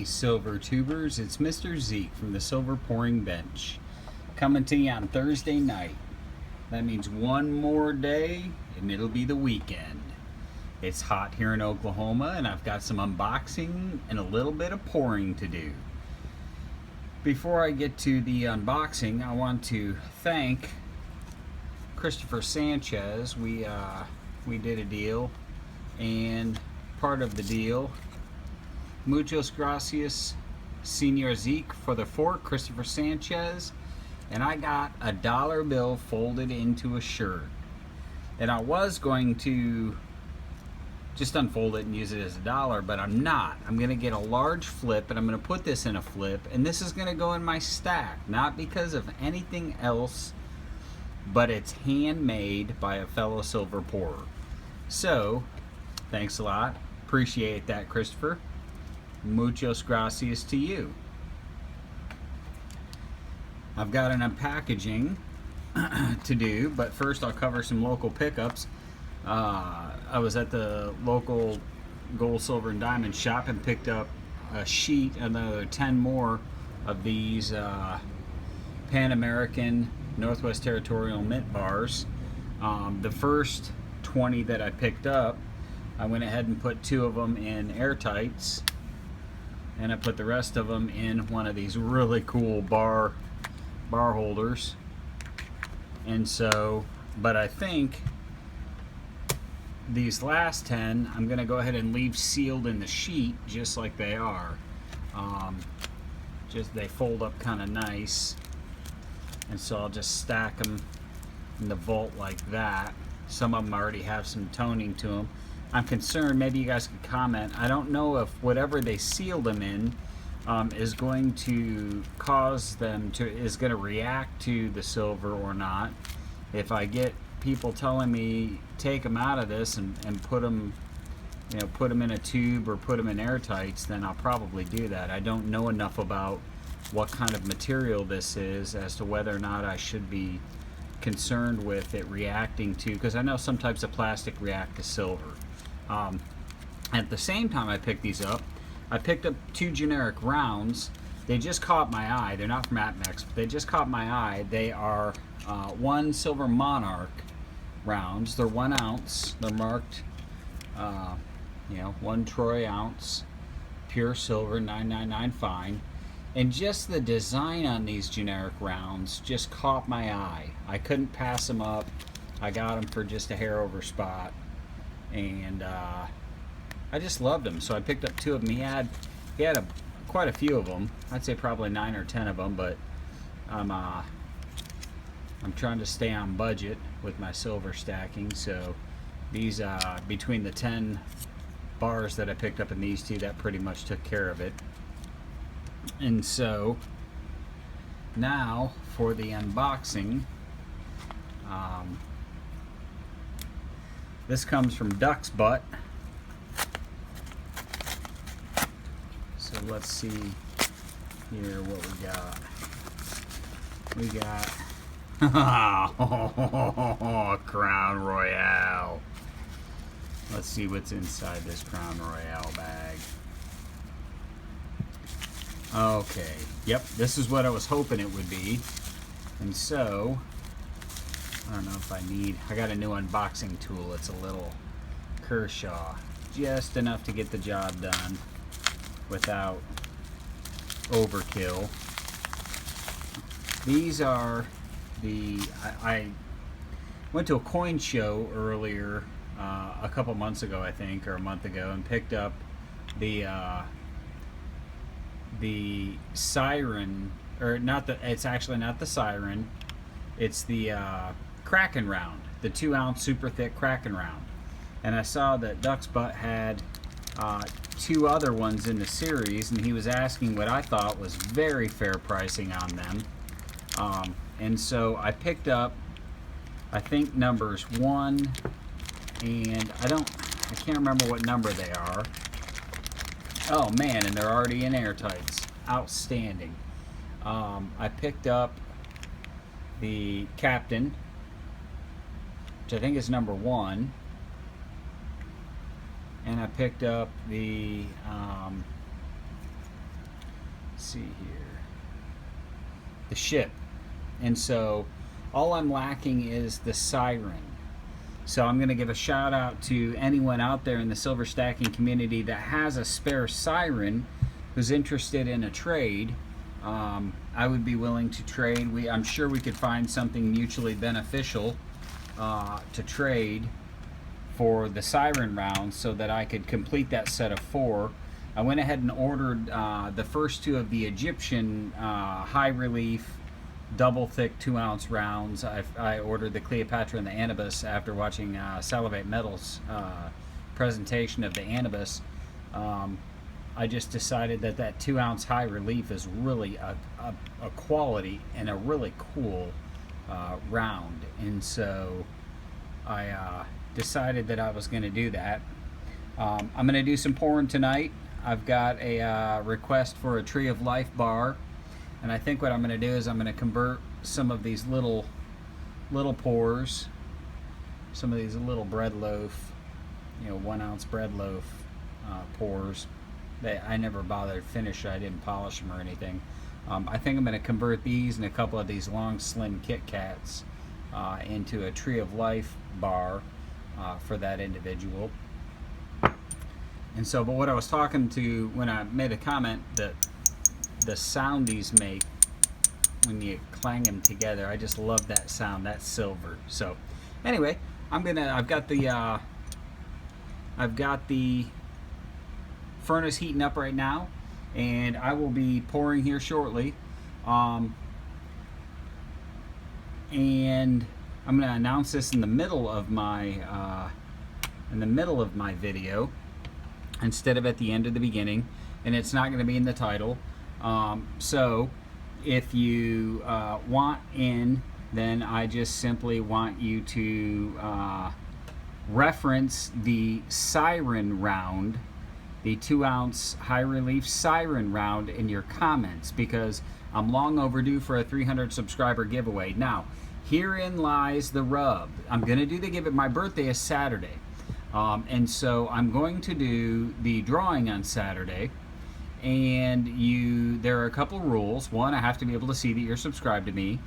silver tubers. It's Mr. Zeke from the Silver Pouring Bench coming to you on Thursday night. That means one more day and it'll be the weekend. It's hot here in Oklahoma and I've got some unboxing and a little bit of pouring to do. Before I get to the unboxing, I want to thank Christopher Sanchez. We did a deal, and part of the deal, muchas gracias, Senor Zeke, for the fork, Christopher Sanchez, and I got a dollar bill folded into a shirt. And I was going to just unfold it and use it as a dollar, but I'm not. I'm going to get a large flip, and I'm going to put this in a flip, and this is going to go in my stack, not because of anything else, but it's handmade by a fellow silver pourer. So, thanks a lot. Appreciate that, Christopher. Muchos gracias to you. I've got an unpackaging to do, but first I'll cover some local pickups. I was at the local gold, silver, and diamond shop and picked up a sheet, another 10 more of these Pan American Northwest Territorial mint bars. The first 20 that I picked up, I went ahead and put 2 of them in airtights, and I put the rest of them in one of these really cool bar holders. And so, but I think these last 10 I'm going to go ahead and leave sealed in the sheet just like they are. Just they fold up kind of nice, and so I'll just stack them in the vault like that. Some of them already have some toning to them. I'm concerned, maybe you guys could comment, I don't know if whatever they sealed them in is going to cause them to, is going to react to the silver or not. If I get people telling me take them out of this and put them, you know, put them in a tube or put them in airtights, then I'll probably do that. I don't know enough about what kind of material this is as to whether or not I should be concerned with it reacting to, because I know some types of plastic react to silver. At the same time I picked these up, I picked up 2 generic rounds. They just caught my eye. They're not from APMEX, but they just caught my eye. They are 1 Silver Monarch rounds. They're 1 ounce. They're marked, 1 troy ounce, pure silver, 999 fine. And just the design on these generic rounds just caught my eye. I couldn't pass them up. I got them for just a hair over spot, and I just loved them. So I picked up 2 of them. He had quite a few of them. I'd say probably 9 or 10 of them, but I'm trying to stay on budget with my silver stacking. So these between the 10 bars that I picked up in these 2, that pretty much took care of it. And so now for the unboxing. This comes from Duck's Butt. So let's see here what we got. We got Crown Royale. Let's see what's inside this Crown Royale bag. Okay, yep, this is what I was hoping it would be. And so, I don't know if I got a new unboxing tool. It's a little Kershaw, just enough to get the job done without overkill. These are I went to a coin show earlier, a couple months ago I think, or a month ago, and picked up the Siren, or not the, it's actually not the Siren, it's the Kraken round, the 2 ounce super thick Kraken round. And I saw that Duck's Butt had 2 other ones in the series, and he was asking what I thought was very fair pricing on them. And so I picked up, I think, numbers 1, and I can't remember what number they are. Oh man, and they're already in airtights. Outstanding. I picked up the Captain, which I think is number 1. And I picked up the see here. The ship. And so all I'm lacking is the siren. So I'm going to give a shout out to anyone out there in the silver stacking community that has a spare siren who's interested in a trade. I would be willing to trade. I'm sure we could find something mutually beneficial to trade for the siren round so that I could complete that set of 4. I went ahead and ordered the first 2 of the Egyptian high relief double thick 2-ounce rounds. I ordered the Cleopatra and the Anubis after watching Salivate Metal's presentation of the Anubis. I just decided that 2-ounce high relief is really a quality and a really cool round, and so I decided that I was going to do that. I'm going to do some pouring tonight. I've got a request for a Tree of Life bar, and I think what I'm going to do is I'm going to convert some of these little pours, some of these little bread loaf, 1-ounce bread loaf pours. I never bothered to finish. I didn't polish them or anything. I think I'm going to convert these and a couple of these long slim Kit Kats into a Tree of Life bar for that individual. And so, but what I was talking to when I made a comment that the sound these make when you clang them together, I just love that sound. That's silver. So anyway, I've got the furnace heating up right now, and I will be pouring here shortly. And I'm going to announce this in the middle of my video instead of at the end or the beginning, and it's not going to be in the title. So if you want in, then I just simply want you to reference the siren round, the 2-ounce high relief siren round in your comments, because I'm long overdue for a 300 subscriber giveaway. Now, herein lies the rub. I'm going to do the giveaway. My birthday is Saturday. And so I'm going to do the drawing on Saturday, and there are a couple rules. 1, I have to be able to see that you're subscribed to me.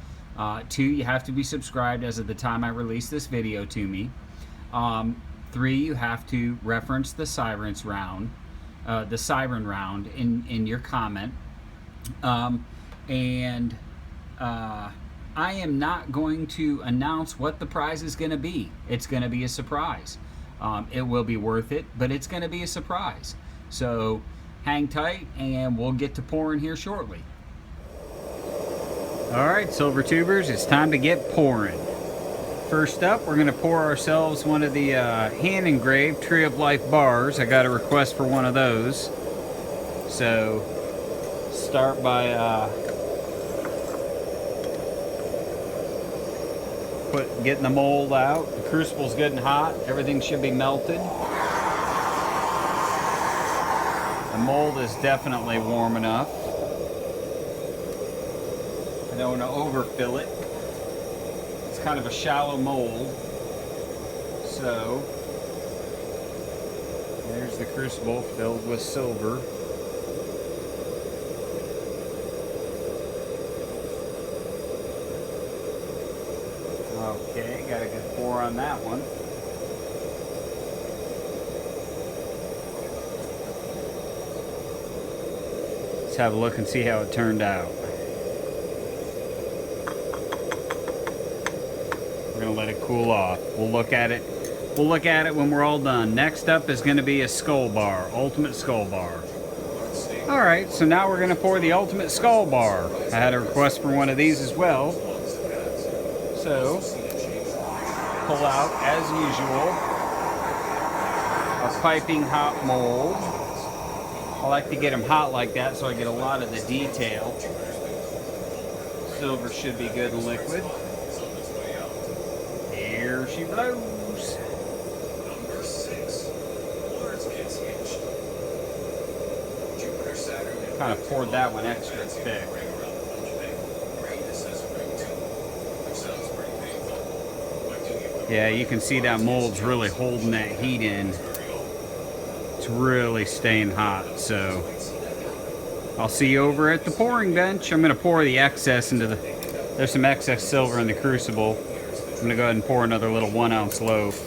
2, you have to be subscribed as of the time I release this video to me. 3, you have to reference the siren round in your comment. I am not going to announce what the prize is going to be. It's going to be a surprise. It will be worth it, but it's going to be a surprise. So hang tight, and we'll get to pouring here shortly. All right, Silver Tubers, it's time to get pouring. First up, we're going to pour ourselves one of the hand-engraved Tree of Life bars. I got a request for one of those. So start by getting the mold out. The crucible's good and hot. Everything should be melted. The mold is definitely warm enough. I don't want to overfill it. It's kind of a shallow mold. So there's the crucible filled with silver. Okay, got a good pour on that one. Let's have a look and see how it turned out. We're gonna let it cool off. We'll look at it. We'll look at it when we're all done. Next up is gonna be a skull bar, ultimate skull bar. All right, so now we're gonna pour the ultimate skull bar. I had a request for one of these as well. So pull out, as usual, our piping hot mold. I like to get them hot like that so I get a lot of the detail. Silver should be good and liquid. Here she blows. Kind of poured that one extra thick. Yeah, you can see that mold's really holding that heat in. It's really staying hot, so I'll see you over at the pouring bench. I'm going to pour the excess into the... There's some excess silver in the crucible. I'm going to go ahead and pour another little 1 ounce loaf.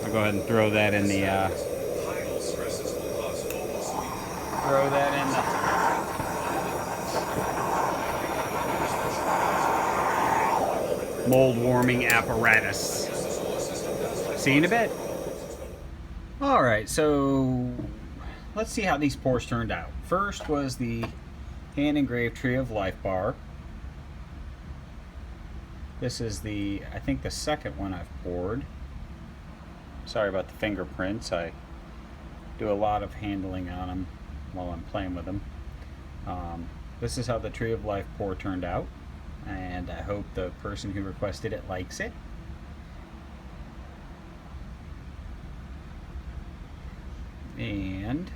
I'll go ahead and throw that in the... throw that in the mold warming apparatus. See you in a bit. Alright, so let's see how these pours turned out. First was the hand engraved Tree of Life bar. This is the, I think, the second one I've poured. Sorry about the fingerprints. I do a lot of handling on them while I'm playing with them. This is how the Tree of Life pour turned out, and I hope the person who requested it likes it. And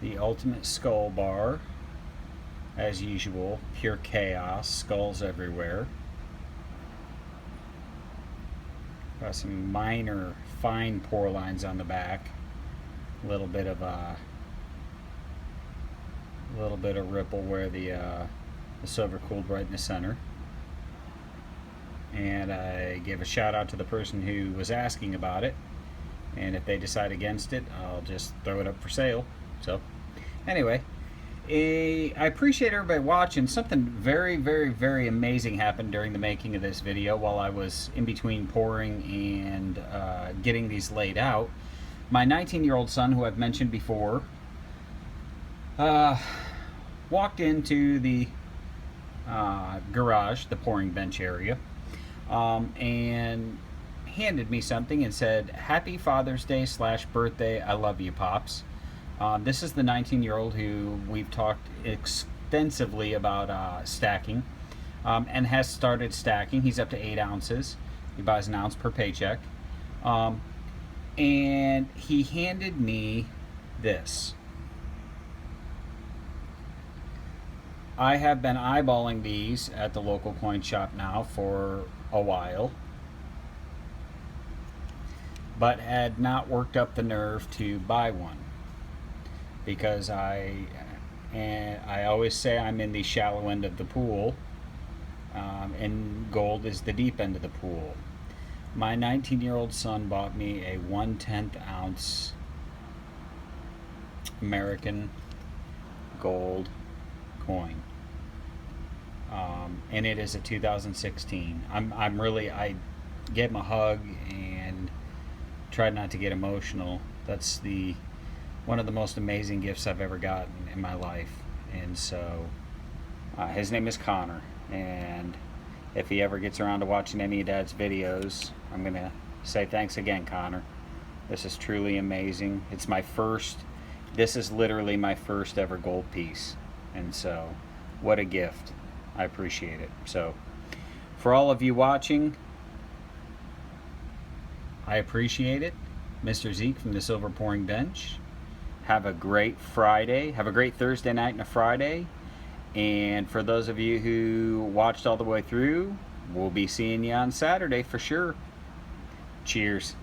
the Ultimate Skull bar, as usual, pure chaos, skulls everywhere. Got some minor fine pour lines on the back, a little bit of ripple where the silver cooled right in the center. And I give a shout out to the person who was asking about it, and if they decide against it, I'll just throw it up for sale. So anyway, I appreciate everybody watching. Something very, very, very amazing happened during the making of this video while I was in between pouring and getting these laid out. My 19-year-old son, who I've mentioned before, walked into the garage, the pouring bench area, and handed me something and said, "Happy Father's Day / birthday. I love you, Pops." This is the 19-year-old who we've talked extensively about stacking, and has started stacking. He's up to 8 ounces. He buys an ounce per paycheck. And he handed me this. I have been eyeballing these at the local coin shop now for a while, but had not worked up the nerve to buy one, because I always say I'm in the shallow end of the pool, and gold is the deep end of the pool. My 19-year-old son bought me a 1/10 ounce American gold coin, and it is a 2016. I gave him a hug and tried not to get emotional. That's one of the most amazing gifts I've ever gotten in my life. And so his name is Connor, and if he ever gets around to watching any of Dad's videos, I'm gonna say thanks again, Connor. This is truly amazing. This is literally my first ever gold piece, and so what a gift. I appreciate it. So for all of you watching, I appreciate it. Mr. Zeke from the Silver Pouring Bench. Have a great Friday. Have a great Thursday night and a Friday. And for those of you who watched all the way through, we'll be seeing you on Saturday for sure. Cheers.